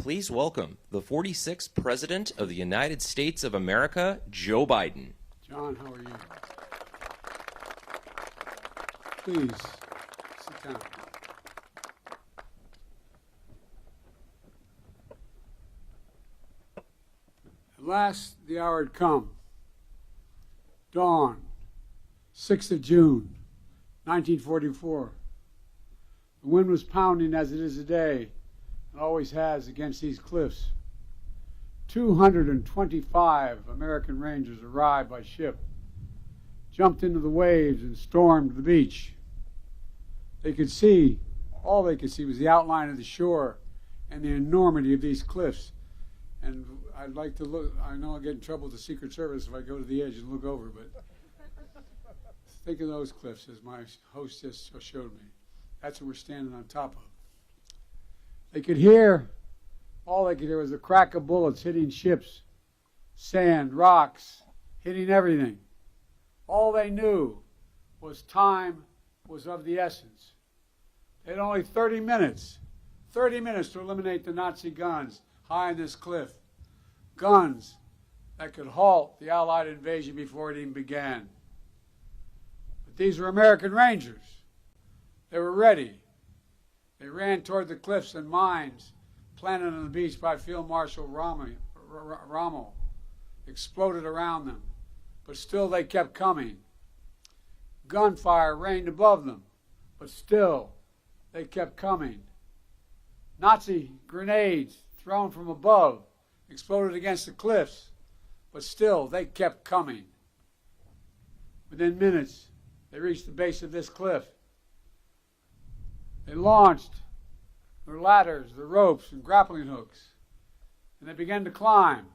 please welcome the 46th President of the United States of America, Joe Biden. John, how are you? Please, sit down. At last, the hour had come. Dawn, 6th of June, 1944. The wind was pounding as it is today, and always has against these cliffs. 225 American Rangers arrived by ship, jumped into the waves and stormed the beach. They could see, all they could see was the outline of the shore and the enormity of these cliffs. And I'd like to look, I know I'll get in trouble with the Secret Service if I go to the edge and look over, but think of those cliffs as my host just showed me. That's what we're standing on top of. They could hear, all they could hear was the crack of bullets hitting ships, sand, rocks, hitting everything. All they knew was time was of the essence. They had only 30 minutes to eliminate the Nazi guns high on this cliff. Guns that could halt the Allied invasion before it even began. But these were American Rangers. They were ready. They ran toward the cliffs and mines planted on the beach by Field Marshal Rommel exploded around them, but still they kept coming. Gunfire rained above them, but still they kept coming. Nazi grenades thrown from above exploded against the cliffs, but still they kept coming. Within minutes, they reached the base of this cliff. They launched their ladders, their ropes, and grappling hooks, and they began to climb.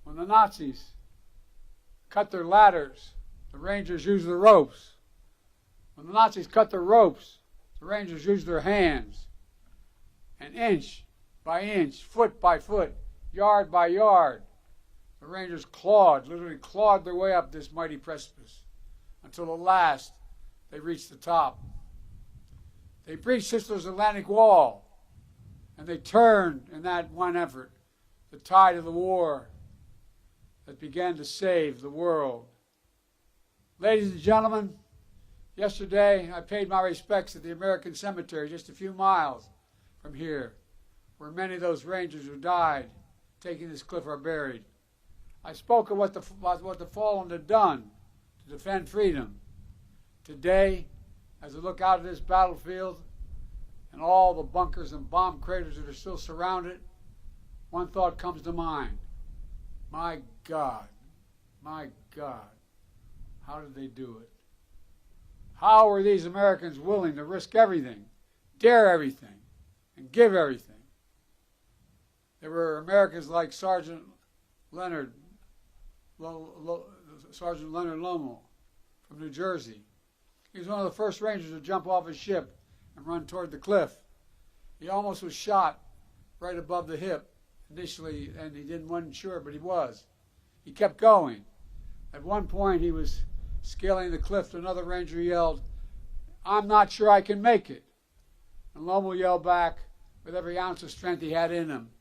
When the Nazis cut their ladders, the Rangers used the ropes. When the Nazis cut their ropes, the Rangers used their hands. And inch by inch, foot by foot, yard by yard, the Rangers literally clawed their way up this mighty precipice until at last they reached the top. They breached Hitler's Atlantic Wall, and they turned in that one effort the tide of the war that began to save the world. Ladies and gentlemen, yesterday I paid my respects at the American Cemetery just a few miles from here, where many of those Rangers who died taking this cliff are buried. I spoke of what the fallen had done to defend freedom. Today, as I look out at this battlefield and all the bunkers and bomb craters that are still surrounded, one thought comes to mind. My God, how did they do it? How were these Americans willing to risk everything, dare everything, and give everything? There were Americans like Sergeant Leonard Lommel from New Jersey. He was one of the first Rangers to jump off his ship and run toward the cliff. He almost was shot right above the hip initially, and wasn't sure, but he was. He kept going. At one point, he was scaling the cliff. Another Ranger yelled, "I'm not sure I can make it." And Lommel yelled back with every ounce of strength he had in him,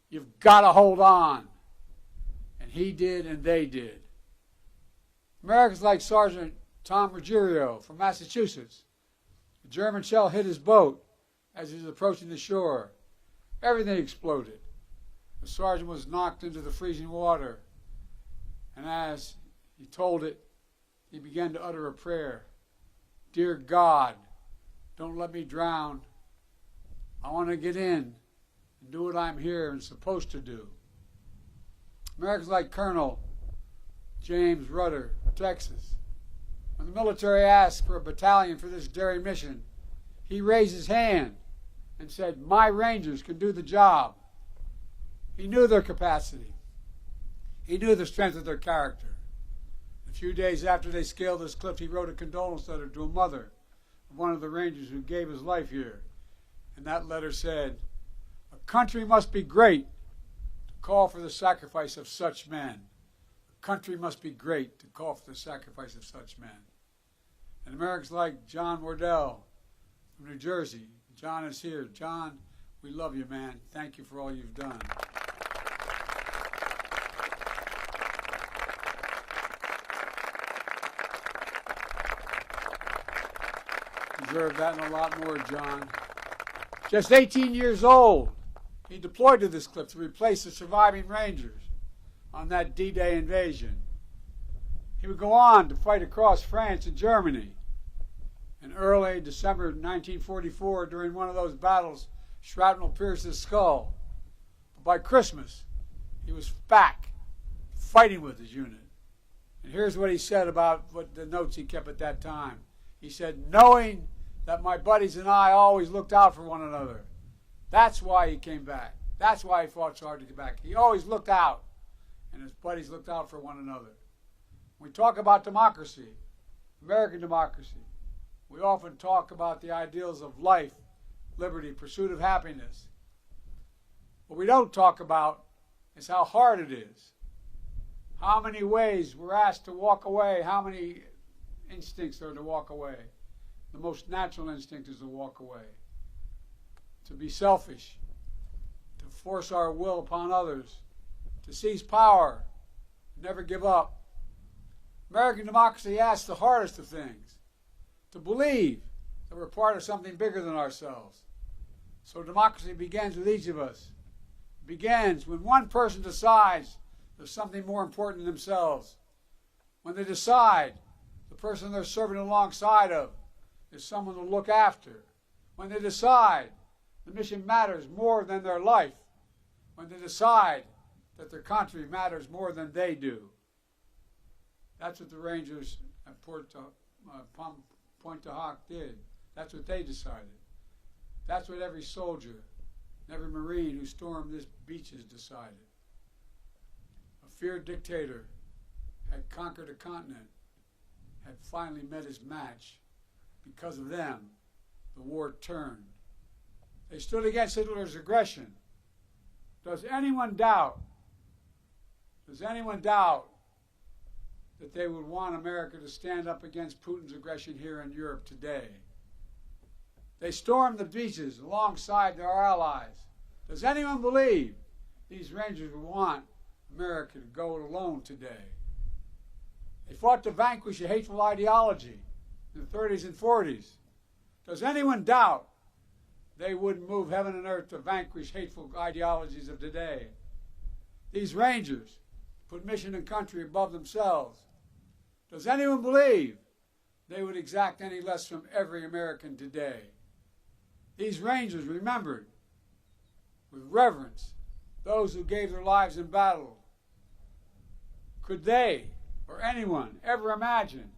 "You've got to hold on." And he did, and they did. Americans like Sergeant Tom Ruggiero from Massachusetts. A German shell hit his boat as he was approaching the shore. Everything exploded. The sergeant was knocked into the freezing water, and as he told it, he began to utter a prayer. "Dear God, don't let me drown. I want to get in and do what I'm here and supposed to do." Americans like Colonel James Rudder, Texas. When the military asked for a battalion for this daring mission, he raised his hand and said, "My Rangers can do the job." He knew their capacity. He knew the strength of their character. A few days after they scaled this cliff, he wrote a condolence letter to a mother of one of the Rangers who gave his life here. And that letter said, "A country must be great to call for the sacrifice of such men. Country must be great to call for the sacrifice of such men." And Americans like John Wardell from New Jersey. John is here. John, We love you, man. Thank you for all you've done. Deserve that and a lot more, John. Just 18 years old, he deployed to this cliff to replace the surviving Rangers on that D-Day invasion. He would go on to fight across France and Germany. In early December 1944, during one of those battles, shrapnel pierced his skull. But by Christmas, he was back fighting with his unit. And here's what he said about what the notes he kept at that time. He said, knowing that my buddies and I always looked out for one another. That's why he came back. That's why he fought so hard to get back. He always looked out, and his buddies looked out for one another. When we talk about democracy, American democracy, we often talk about the ideals of life, liberty, pursuit of happiness. What we don't talk about is how hard it is. How many ways we're asked to walk away, how many instincts are to walk away. The most natural instinct is to walk away, to be selfish, to force our will upon others, to seize power, never give up. American democracy asks the hardest of things, to believe that we're part of something bigger than ourselves. So democracy begins with each of us. It begins when one person decides there's something more important than themselves. When they decide the person they're serving alongside of is someone to look after. When they decide the mission matters more than their life. When they decide that their country matters more than they do. That's what the Rangers at Point du Hoc did. That's what they decided. That's what every soldier and every Marine who stormed this beaches decided. A feared dictator had conquered a continent, had finally met his match. Because of them, the war turned. They stood against Hitler's aggression. Does anyone doubt that they would want America to stand up against Putin's aggression here in Europe today? They stormed the beaches alongside their allies. Does anyone believe these Rangers would want America to go it alone today? They fought to vanquish a hateful ideology in the 30s and 40s. Does anyone doubt they wouldn't move heaven and earth to vanquish hateful ideologies of today? These Rangers put mission and country above themselves. Does anyone believe they would exact any less from every American today? These Rangers remembered with reverence those who gave their lives in battle. Could they or anyone ever imagine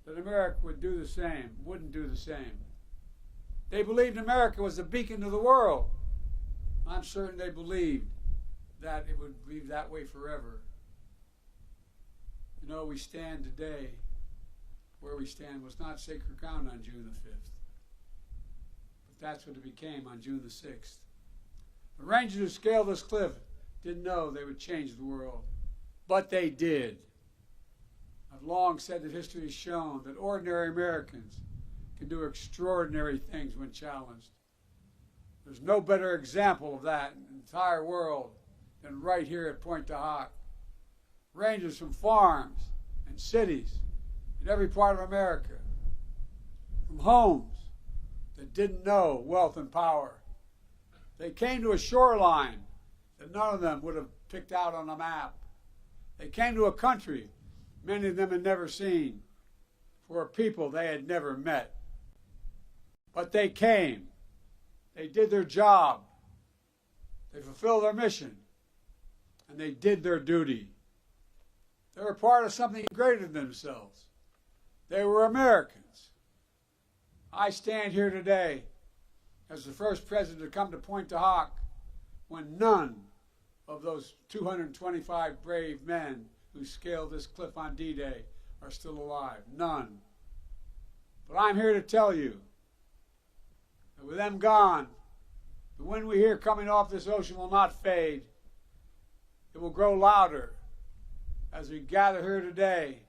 that America would do the same, wouldn't do the same? They believed America was a beacon to the world. I'm certain they believed that it would be that way forever. You know, we stand today, where we stand was not sacred ground on June the 5th. But that's what it became on June the 6th. The Rangers who scaled this cliff didn't know they would change the world, but they did. I've long said that history has shown that ordinary Americans can do extraordinary things when challenged. There's no better example of that in the entire world than right here at Point du Hoc. Rangers from farms and cities in every part of America, from homes that didn't know wealth and power. They came to a shoreline that none of them would have picked out on a map. They came to a country many of them had never seen, for a people they had never met. But they came. They did their job. They fulfilled their mission. And they did their duty. They were part of something greater than themselves. They were Americans. I stand here today as the first president to come to Point du Hoc when none of those 225 brave men who scaled this cliff on D-Day are still alive. None. But I'm here to tell you that with them gone, the wind we hear coming off this ocean will not fade. It will grow louder as we gather here today.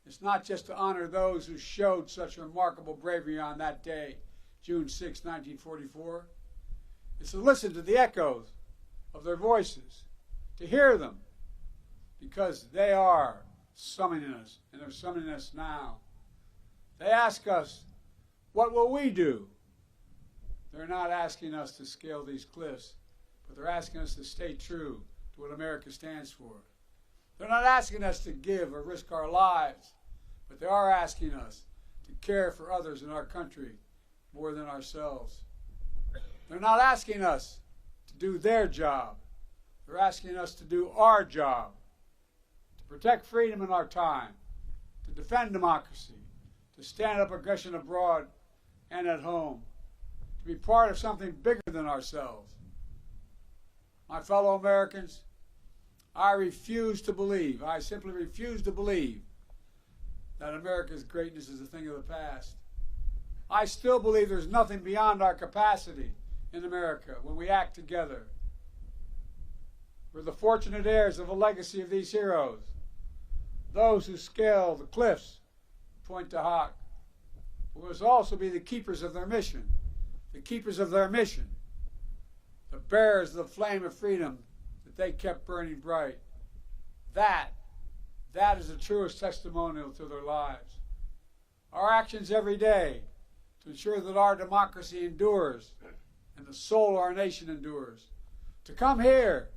It's not just to honor those who showed such remarkable bravery on that day, June 6, 1944. is to listen to the echoes of their voices, to hear them, because they are summoning us, and they're summoning us now. They ask us, what will we do? They're not asking us to scale these cliffs, but they're asking us to stay true to what America stands for. They're not asking us to give or risk our lives, but they are asking us to care for others in our country more than ourselves. They're not asking us to do their job. They're asking us to do our job, to protect freedom in our time, to defend democracy, to stand up aggression abroad and at home, to be part of something bigger than ourselves. My fellow Americans, I refuse to believe, I simply refuse to believe that America's greatness is a thing of the past. I still believe there's nothing beyond our capacity in America when we act together. We're the fortunate heirs of the legacy of these heroes, those who scale the cliffs, Pointe du Hoc. We must also be the keepers of their mission, the keepers of their mission, the bearers of the flame of freedom that they kept burning bright. That is the truest testimonial to their lives. Our actions every day to ensure that our democracy endures and the soul of our nation endures. To come here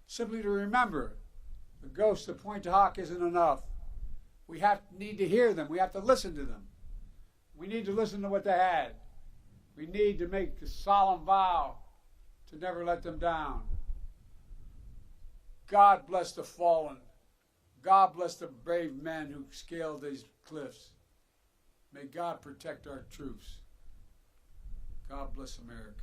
simply to remember the ghost of Pointe du Hoc isn't enough. We need to hear them. We have to listen to them. We need to listen to what they had. We need to make a solemn vow to never let them down. God bless the fallen. God bless the brave men who scaled these cliffs. May God protect our troops. God bless America.